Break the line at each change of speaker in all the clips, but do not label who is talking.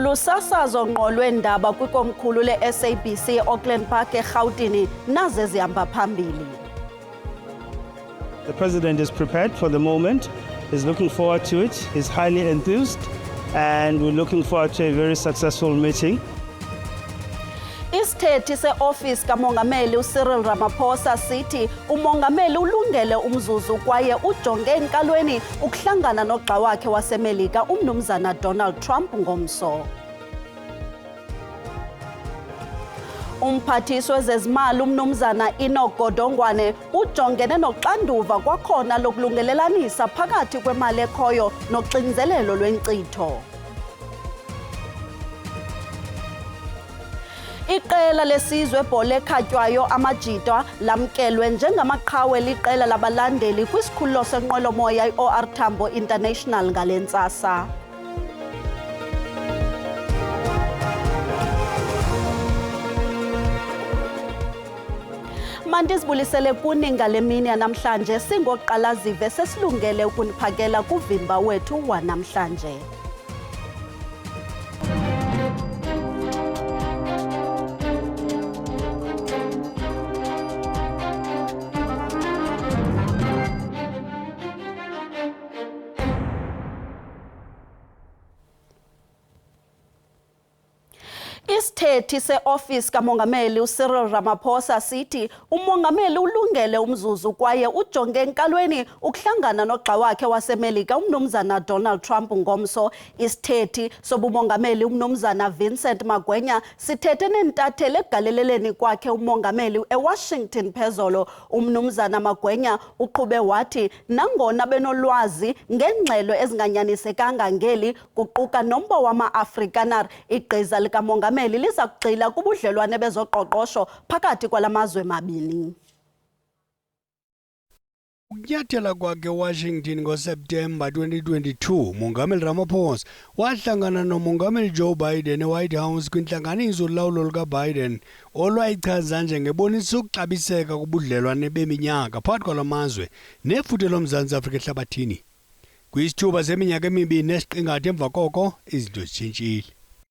Lusasazo ngqo lweendaba kwikomkhulu le-SABC Auckland Park eRhawutini naze zihamba phambili.
The president is prepared for the moment. He's looking forward to it. He's highly enthused, and we're looking forward to a very successful meeting.
Isithethi se-ofisi kamongameli uCyril Ramaphosa sithi umongameli ulungele umzuzu kwaye ujonge enkalweni ukuhlangana nogxa wakhe waseMelika umnumzana Donald Trump ngomso. Umphathiswa wezezimali umnumzana Enoch Godongwana ujongene noxanduva kwakhona lokulungelelanisa phakathi kwemali ekhoyo noxinzelelo lwenkcitho. Iqela lesizwe ibhola ekhatywayo amajita lamkelwe njengamaqhawe liqela labalandeli kwisikhululo senqwelomoya i-OR Tambo International ngale ntsasa. Mandisibulisele kuni ngale mini yanamhlanje singokuqala zive sesilungele ukuniphakela kuvimba wethu wanamhlanje. Isithethi se-ofisi kamongameli uCyril Ramaphosa sithi umongameli ulungele umzuzu kwaye ujonge enkalweni ukuhlangana nogxa wakhe waseMelika umnumzana Donald Trump ngomso. Isithethi sobumongameli umnumzana Vincent Magwenya sithethe nentatheli egaleleleni kwakhe umongameli eWashington phezolo. Umnumzana Magwenya uqhube wathi nangona benolwazi ngengxelo ezinganyanisekanga ngeli kuquka nombo wama-Afrikaner igqiza likamongameli liza kugxila kubudlelwane bezoqoqosho phakathi kwalamazwe mabini.
Ukunyathela kwakhe eWashington ngoSeptemba 2022, Mongameli Ramaphosa wahlangana noMongameli Joe Biden eWhite House kwintlanganiso ulawulo lukaBiden olwayichaza njengebonisa ukuxabiseka kubudlelwane beminyaka phakathi kwalamazwe nefuthe loMzantsi Afrika ehlabathini. Kwisithuba seminyaka emibini nesiqingatha emva koko izinto zitshintshile.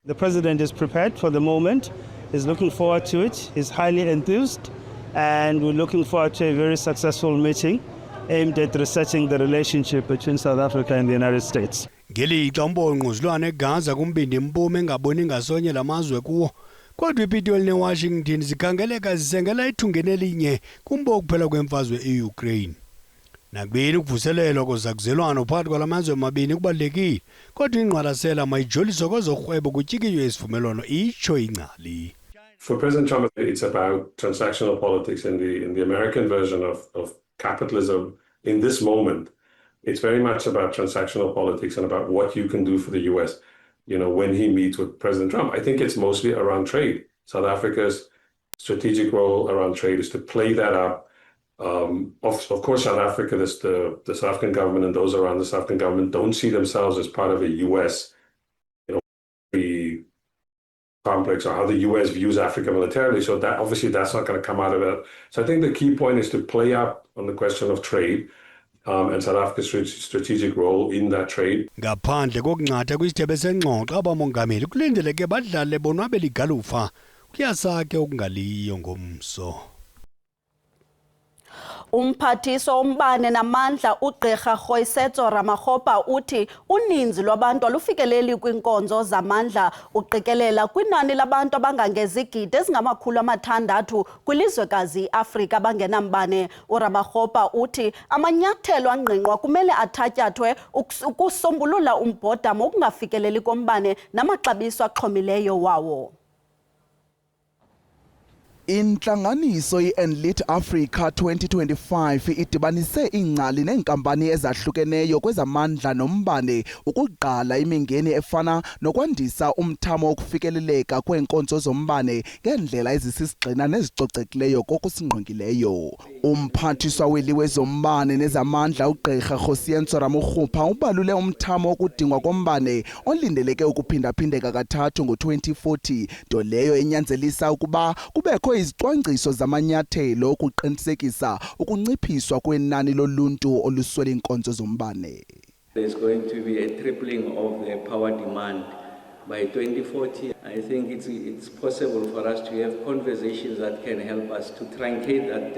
The president is prepared for the moment. He's looking forward to it. He's highly enthused, and we're looking forward to a very successful meeting aimed at resetting the relationship between South Africa and the United States.
Ngelixa umbonquzulwane eGaza kumbindi impuma engaboni ngasonye lamazwe kuwo, kodwa iPitoli neWashington zikhangeleka zisengela ithungeni elinye kumbo kuphela kwemfazwe eUkraine. Nakubeni ukuvuselelwa kozakuzelwano phakathi kwalamazwe mabini kubalulekile, kodwa ingqwalasela mayijoliswe kwezorhwebo kutyikiywe isivumelwano itsho ingcali.
For President Trump, it's about transactional politics in the American version of capitalism. In this moment, it's very much about transactional politics and about what you can do for the U.S. When he meets with President Trump, I think it's mostly around trade. South Africa's strategic role around trade is to play that up. Of course, South Africa, the South African government and those around the South African government don't see themselves as part of a U.S. complex or how the U.S. views Africa militarily. So that obviously that's not going to come out of it. So I think the key point is to play up on the question of trade and South Africa's strategic role in that trade.
Ngaphandle kokunqatha kwisithebe sengxoxo abamongameli kulindeleke badlale bonwabela igalufa kuyasake okungaliyo ngomso.
Umphathiswa wombane namandla uGqirha Rooisetso Ramakgopa uthi uninzi lwabantu alufikeleli kwinkonzo zamandla uqikelela kwinani labantu abangangezigidi ezingama-600 kwilizwekazi iAfrika abangenambane. uRamakgopa uthi amanyathelo angqingqwa kumele athatyathwe ukusombulula umbhodamo wokungafikeleli kombane namaxabiso axhomileyo wawo.
Intlanganiso i-Enlit Africa 2025 idibanise ingcali neenkampani ezahlukeneyo kwezamandla nombane ukugqala imingeni efana nokwandisa umthamo wokufikeleleka kweenkonzo zombane ngeendlela ezisisigxina nezicocekileyo kokusingqongileyo. Umphathiswa weliwe zombane nezamandla uGqirha Rooisetso Ramakgopa ubalule umthamo wokudingwa kombane olindeleke ukuphindaphindeka kathathu ngo-2040, nto leyo enyanzelisa ukuba kubekho izicwangciso zamanyathelo ukuqinisekisa ukunciphiswa kwenani loluntu oluswela inkonzo zombane.
There's going to be a tripling of the power demand by 2040. I think it's possible for us to have conversations that can help us to truncate that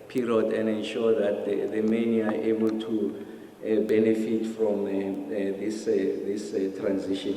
period and ensure that the many are able to benefit from this transition.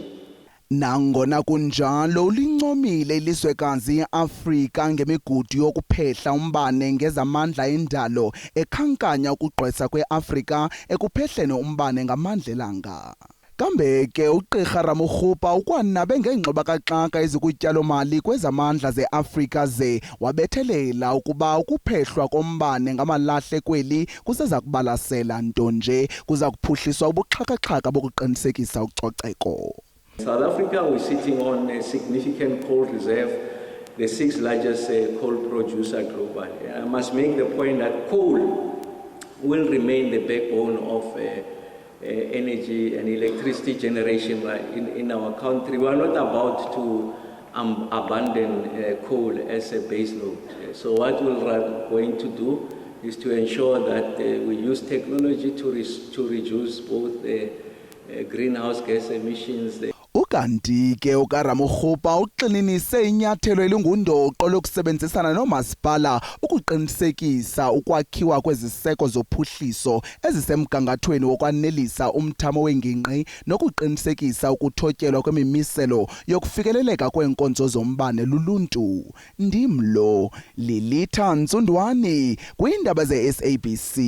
Nangona kunjalo ulincomile ilizwekazi iAfrika ngemigudu yokuphehla umbane ngezamandla endalo ekhankanya ukugqwesa kweAfrika ekuphehleni umbane ngamandla elanga. Kambe ke uGqirha Ramokgopa ukwanabe ngengxobakaxaka ezikutyalo-mali kwezamandla zeAfrika ze wabethelela ukuba ukuphehlwa kombane ngamalahle kweli kuseza kubalasela nto nje kuza kuphuhliswa ubuxhakaxhaka bokuqinisekisa ucoceko.
South Africa, we're sitting on a significant coal reserve, the 6th largest coal producer globally. I must make the point that coal will remain the backbone of energy and electricity generation in our country. We are not about to abandon coal as a base load. So what we're going to do is to ensure that we use technology to reduce both the greenhouse gas emissions.
Ukanti ke ukaRamokgopa uxinanise inyathelo elingundoqo lokusebenzisana nomasipala ukuqinisekisa ukwakhiwa kweziseko zophuhliso ezisemgangathweni wokwanelisa umthamo wengingqi nokuqinisekisa ukuthotyelwa kwemimiselo yokufikeleleka kweenkonzo zombane luluntu. Ndimlo Lilitha Ntsundwani kwiindaba zeSABC.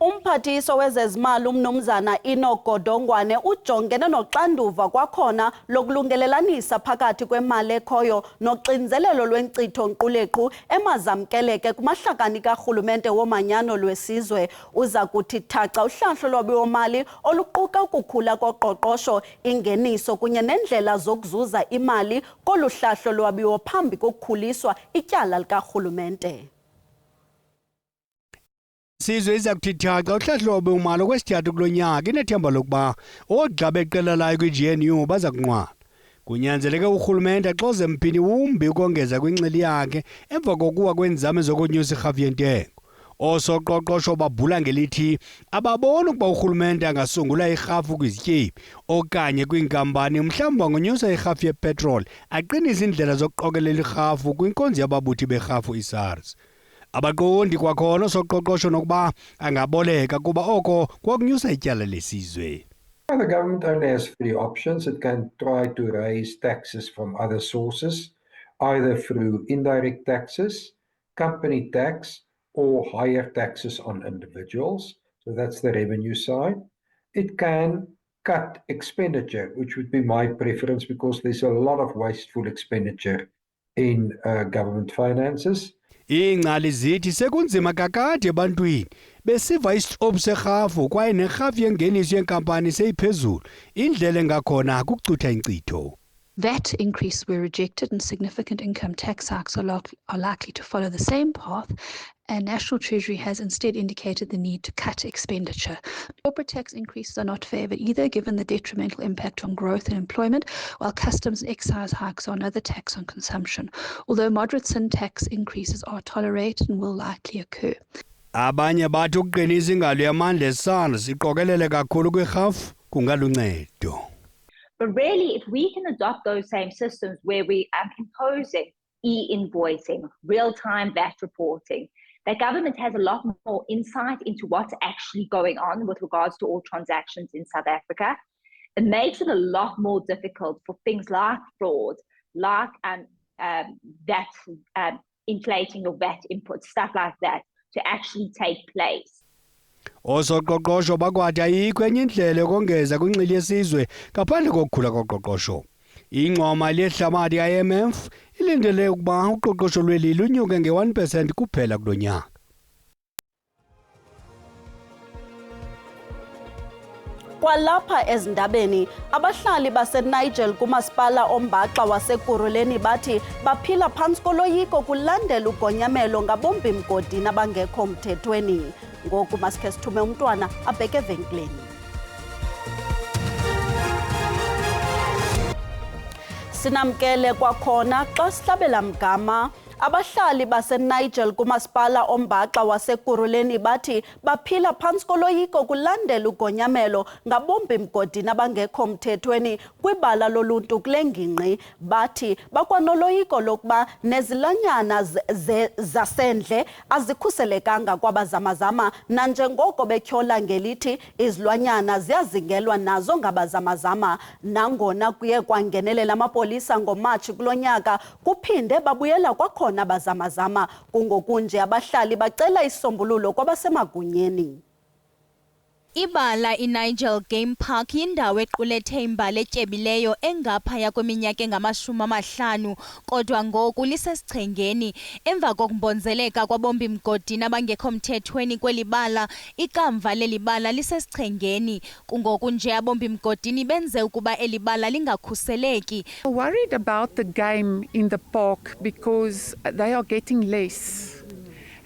Umphathiso wezezimali umnumzana Enoch Godongwana ujongene noxanduva kwakhona lokulungelelanisa phakathi kwemali ekhoyo noxinzelelo lwenkcitho nquleqhu emazamkeleke kumahlakani karhulumente womanyano lwesizwe. Uza kuthi thaca uhlahlo lwabiwo-mali oluquka ukukhula koqoqosho, ingeniso kunye nendlela zokuzuza imali kolu hlahlo lwabiwo phambi kokukhuliswa ityala likarhulumente.
Sizwe iza kuthi thaca uhlahlo lwabiwo-mali okwesithathu kulo nyaka inethemba lokuba oogxa beqela layo kwi-GNU baza kunqwala. Kunyanzeleke urhulumente axoze mphini wumbi ukongeza kwinxili yakhe emva kokuwa kweenzame zokonyusa irhafu yentengo. Osoqoqosho babhula ngelithi ababoni ukuba urhulumente angasungula irhafu kwizityebi okanye kwiinkampani mhlawumbi angonyusa irhafu yepetroli aqinise indlela zokuqokelela irhafu kwinkonzo yababuthi berhafu iSARS. Abaqondi kwakhona osoqoqosho nokuba angaboleka kuba oko kwakunyusa ityala lesizwe.
The government only has 3 options. It can try to raise taxes from other sources, either through indirect taxes, company tax, or higher taxes on individuals. So that's the revenue side. It can cut expenditure, which would be my preference because there's a lot of wasteful expenditure in government finances.
Ingcali zithi sekunzima kakade ebantwini besiva isitlobu serhafu kwaye nerhafu yengeniso yenkampani seyiphezulu indlela engakhona kukucutha inkcitho.
That increase were rejected and significant income tax hikes are likely to follow the same path, and National Treasury has instead indicated the need to cut expenditure. Corporate tax increases are not favoured either, given the detrimental impact on growth and employment, while customs and excise hikes are another tax on consumption, although moderate sin tax increases are tolerated and will likely occur.
Abanye bathi ukuqinisa ingalo yamandla eSARS iqokelele kakhulu kwirhafu kungaluncedo.
But really, if we can adopt those same systems where we are imposing e-invoicing, real-time VAT reporting, the government has a lot more insight into what's actually going on with regards to all transactions in South Africa. It makes it a lot more difficult for things like fraud, like that inflating of VAT inputs, stuff like that, to actually take place.
Osoqoqosho bakwathi ayikho enye indlela yokongeza kwinxili yesizwe ngaphandle kokukhula koqoqosho. Ingxowa-mali yehlabathi i-IMF ilindele ukuba uqoqosho lweli lunyuke nge-1% kuphela kulo nyaka.
Kwalapha ezindabeni, abahlali baseNigel kumasipala ombaxa waseKuruleni bathi baphila phantsi koloyiko kulandela ugonyamelo ngabombi mgodini abangekho mthethweni. Ngoku masikhe sithume umntwana abheke evenkileni. Sinamkele kwakhona xa sihlabela mgama abahlali baseNigel kumasipala ombaxa waseKuruleni bathi baphila phantsi koloyiko kulandela ugonyamelo ngabombi mgodini abangekho mthethweni kwibala loluntu kule ngingqi. Bathi bakwanoloyiko lokuba nezilwanyana zasendle azikhuselekanga kwabazamazama nanjengoko betyhola ngelithi izilwanyana ziyazingelwa nazo ngabazamazama. Nangona kuye kwangenelela amapolisa ngoMatshi kulo nyaka kuphinde babuyela kwakhona abazamazama. Kungokunje abahlali bacela isombululo kwabasemagunyeni.
Ibala iNigel Game Park yindawo equlethe imbali etyebileyo engaphaya kweminyaka engama-50 kodwa ngoku lisesichengeni. Emva kokumbonzeleka kwabombi mgodini abangekho mthethweni kweli bala, ikamva leli bala lisesichengeni. Kungoku nje abombi mgodini benze ukuba eli bala lingakhuseleki.
Worried about the game in the park because they are getting less.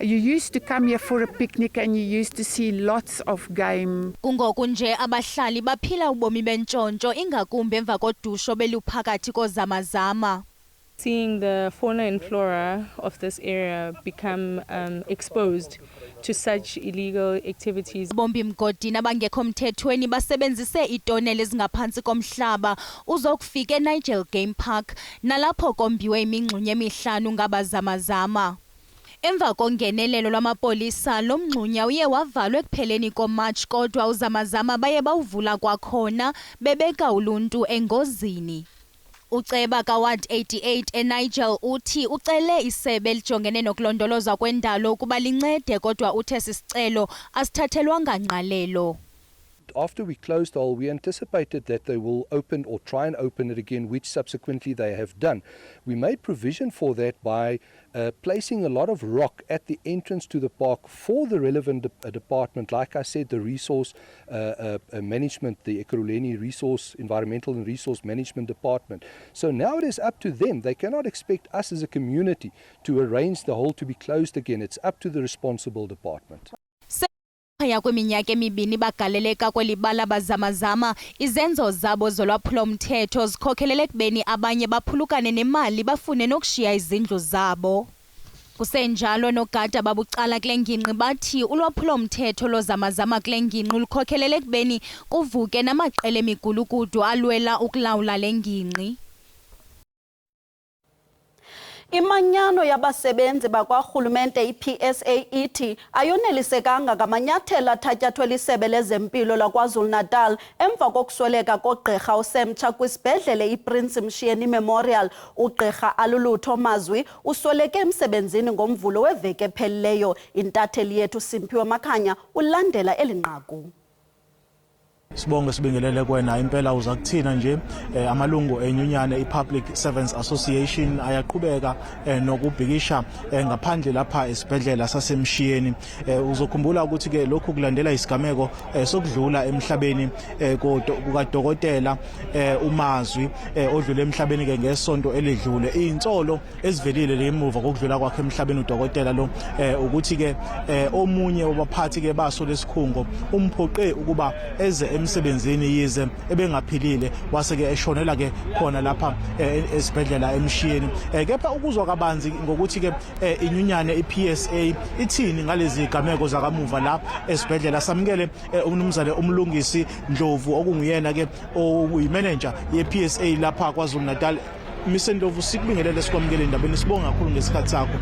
You used to come here for a picnic and you used to see lots of game.
Kungoku nje abahlali baphila ubomi bentshontsho ingakumbi emva kodusho beluphakathi kozamazama.
Seeing the fauna and flora of this area become exposed to such illegal activities.
Bombi mgodini abangekho mthethweni basebenzise itonela ezingaphantsi komhlaba uzokufika eNigel Game Park nalapho kombiwe imingxunya emihlanu ngabazamazama. Emva kongenelelo lwamapolisa lo mngxunya uye wavalwa ekupheleni koMatshi kodwa uzamazama baye bawuvula kwakhona bebeka uluntu engozini. Uceba kaWard 88 eNigel uthi ucele isebe elijongene nokulondolozwa kwendalo ukuba lincede kodwa uthe sisicelo asithathelwanga ngqalelo.
After we closed the hole, we anticipated that they will open or try and open it again, which subsequently they have done. We made provision for that by placing a lot of rock at the entrance to the park for the relevant department. Like I said, the resource management, the Ekurhuleni Environmental and Resource Management Department. So now it is up to them. They cannot expect us as a community to arrange the hole to be closed again. It's up to the responsible department.
Phaya kweminyaka emibini bagaleleka kweli bala bazamazama, izenzo zabo zolwaphulomthetho zikhokhelele ekubeni abanye baphulukane nemali bafune nokushiya izindlu zabo. Kusenjalo nogada babucala kule ngingqi bathi ulwaphulomthetho lozamazama kule ngingqi lukhokhelele ekubeni kuvuke namaqela emigulukudu alwela ukulawula le ngingqi.
Imanyano yabasebenzi bakwarhulumente iPSA ithi ayonelisekanga ngamanyathelo athatyathwe lisebe lezempilo laKwaZulu-Natal emva kokusweleka kogqirha uSemtsha kwisibhedlele iPrince Mshiyeni Memorial. Ugqirha Alulutho Mazwi usweleke emsebenzini ngomvulo weveki ephelileyo. Intatheli yethu Simphiwe Makhanya ulandela elinqaku.
Sibonge sibingelele kwena impela uza kuthina nje amalungu enyunyane iPublic Servants Association ayaqhubeka nokubhikisha ngaphandle lapha esibhedlela sasemshiyeni. Uzokhumbula ukuthi ke lokhu kulandela isigameko sokudlula emhlabeni kukadokotela uMazwi odlule emhlabeni ke ngesonto elidlule. Insolo ezivelile lemuva kokudlula kwakhe emhlabeni udokotela lo ukuthi ke omunye wabaphathi ke baso lesikhungo umphoqe ukuba eze emsebenzini yize ebengaphilile waseke eshonela ke khona lapha esibhedlela emshiyeni. Kepha ukuzwa kabanzi ngokuthi ke inyunyane iPSA ithini ngalezi gameko zakamuva la esibhedlela. Samukele umnumzane umlungisi Ndlovu okunguyena ke oyimanager yePSA lapha KwaZulu-Natal. Mr. Ndlovu sikubingelele sikwamukele indabeni, sibonga kakhulu ngesikhathi sakho.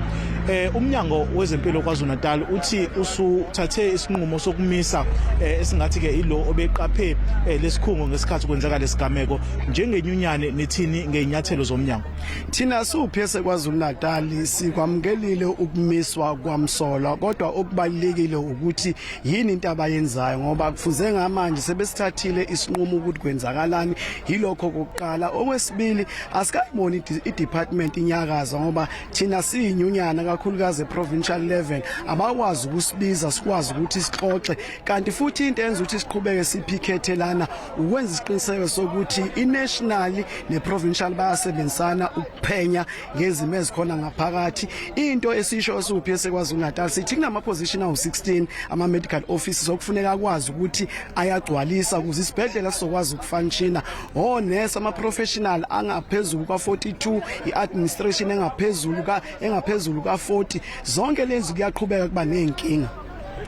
Umnyango wezempilo KwaZulu-Natal uthi usuthathe isinqumo sokumisa esingathi ke ilo obeqaphe lesikhungo ngesikhathi kwenzeka lesigameko. Njengenyunyane nithini ngeinyathelo zomnyango?
Thina siPSA KwaZulu-Natal sikwamukelile ukumiswa kwamsolwa, kodwa okubalekile ukuthi yini into abayenzayo ngoba kufuze ngamanje sebesithathile isinqumo ukuthi kwenzakalani. Yilokho kokuqala. Okwesibili asikayiboni idepartment inyakaza ngoba thina siyinyunyana kakhulukazi provincial level abakwazi ukusibiza sikwazi ukuthi sixoxe, kanti futhi into enza ukuthi siqhubeke siphikethelana ukwenza isiqiniseko sokuthi inational neprovincial bayasebenzisana ukuphenya ngezimo ezikhona ngaphakathi. Into esisho siPSA KwaZulu-Natal sithi kunama position awu16 ama medical offices okufuneka kwazi ukuthi ayagcwalisa ukuze isibhedlela sizokwazi ukufunctiona. Onesi ama professional angaphezulu ka42, iadministration engaphezulu ka40, zonke lezi kuyaqhubeka kuba nenkinga.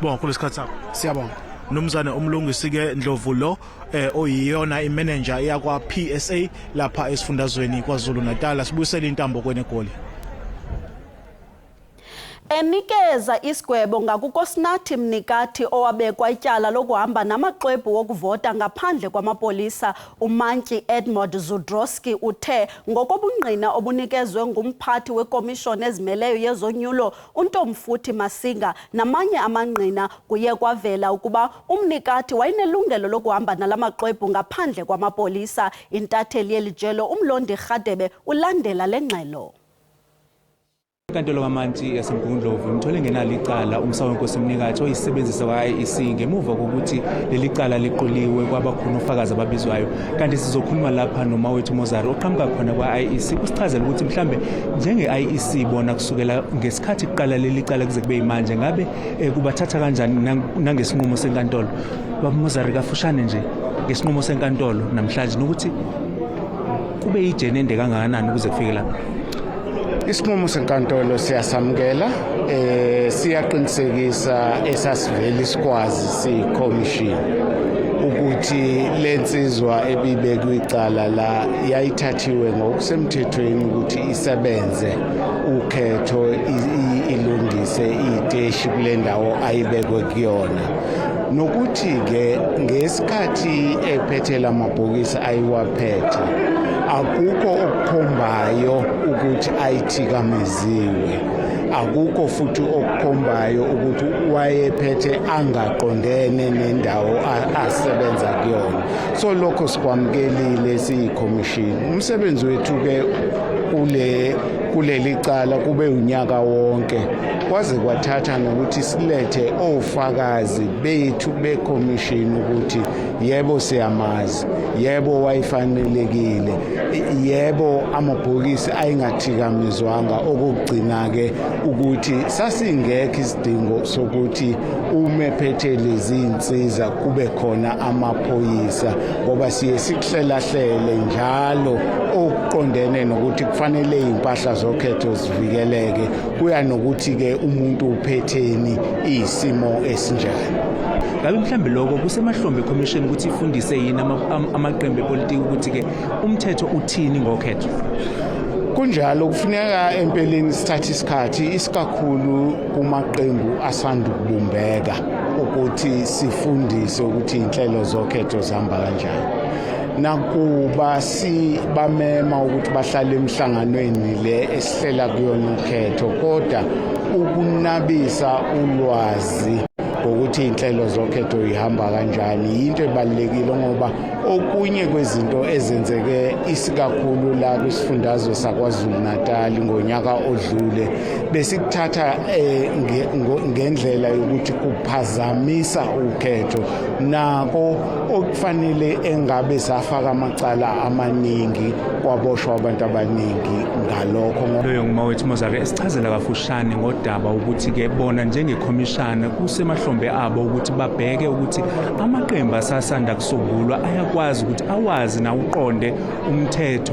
Bonke kulesikhathi sakho.
Siyabonga.
Nomzana umlungisi ke Ndlovu lo oyiyona imanager yakwa PSA lapha esifundazweni kwaZulu Natal. Sibuyisele intambo kwenegoli.
Enikeza isigwebo ngakukosinathi Mnikati owabekwa ityala lokuhamba namaxwebhu wokuvota ngaphandle kwamapolisa, uMantyi Edmond Zudrowski uthe ngokobungqina obunikezwe ngumphathi wekomishoni ezimeleyo yezonyulo uNtomfuthi Masinga namanye amangqina kuye kwavela ukuba uMnikati wayinelungelo lokuhamba nalamaxwebhu ngaphandle kwamapolisa. Intatheli yelijelo uMlondi Rhadebe ulandela lengxelo.
Inkantolo kaMantyi yaseMgungundlovu imthole ngenalo icala umsawenkosi Mnikati oyisebenzisa kwa-IEC ngemuva kokuthi leli cala liquliwe kwabakhona ufakazi ababizwayo. Kanti sizokhuluma lapha noMawethu Mozari oqhamuka khona kwa-IEC kusichazela ukuthi mhlambe njenge-IEC bona kusukela ngesikhathi iqala leli cala kuze kube yimanje ngabe kubathatha kanjani nangesinqumo senkantolo. Baba Mozari kafushane nje ngesinqumo senkantolo namhlanje nokuthi kube ijene ende kangakanani ukuze kufike lapha.
Isinqumo senkantolo siyasamukela, siyaqinisekisa esasivele sikwazi siyikhomishini ukuthi lensizwa ebibekwe icala la yayithathiwe ngokusemthethweni ukuthi isebenze ukhetho ilungise iteshi kule ndawo ayibekwe kuyona, nokuthi ke ngesikhathi ephethela amabhokisi ayiwaphethe akukho okukhombayo ukuthi ayithikameziwe, akukho futhi okukhombayo ukuthi wayephethe angaqondene nendawo asebenza kuyona. So lokho sikwamukelile siyikhomishini. Umsebenzi wethu ke kuleli cala kube unyaka wonke kwaze kwathatha nokuthi silethe ofakazi bethu bekhomishini ukuthi yebo siyamazi, yebo wayifanelekile, yebo amabhokisi ayingathikamezwanga. Okugcina ke ukuthi sasingekho isidingo sokuthi umephethe lezi insiza kube khona amaphoyisa, ngoba siye sikuhlelahlele njalo okuqondene nokuthi kufanele impahla zokhetho zivikeleke, kuya nokuthi ke umuntu uphetheni isimo esinjani.
Ngabe mhlambe lokho kusemahlombe commission ukuthi ifundise yini amaqembu epolitiki ukuthi ke umthetho uthini ngokhetho.
Kunjalo kufuneka empeleni sithathe isikhathi isikakhulu kumaqembu asanda ukubumbeka ukuthi sifundise ukuthi inhlelo zokhetho zihamba kanjani. Nakuba sibamema ukuthi bahlale emhlanganweni le esihlela kuyona ukhetho, kodwa ukunabisa ulwazi ukuthi inhlelo zokhetho ihamba kanjani into ebalekile, ngoba okunye kwezinto ezenzeke isikakhulu la kwisifundazwe sakwaZulu Natal ngonyaka odlule besikuthatha ngendlela yokuthi kuphazamisa ukhetho, nako okufanele engabe safaka amacala amaningi kwaboshwa abantu abaningi ngalokho.
Loyo nguMawethu Mozari esichazela kafushane ngodaba ukuthi ke bona njengekhomishana kusemahlombe abo ukuthi babheke ukuthi amaqembu asasanda kusungulwa ayakwazi ukuthi awazi na uqonde umthetho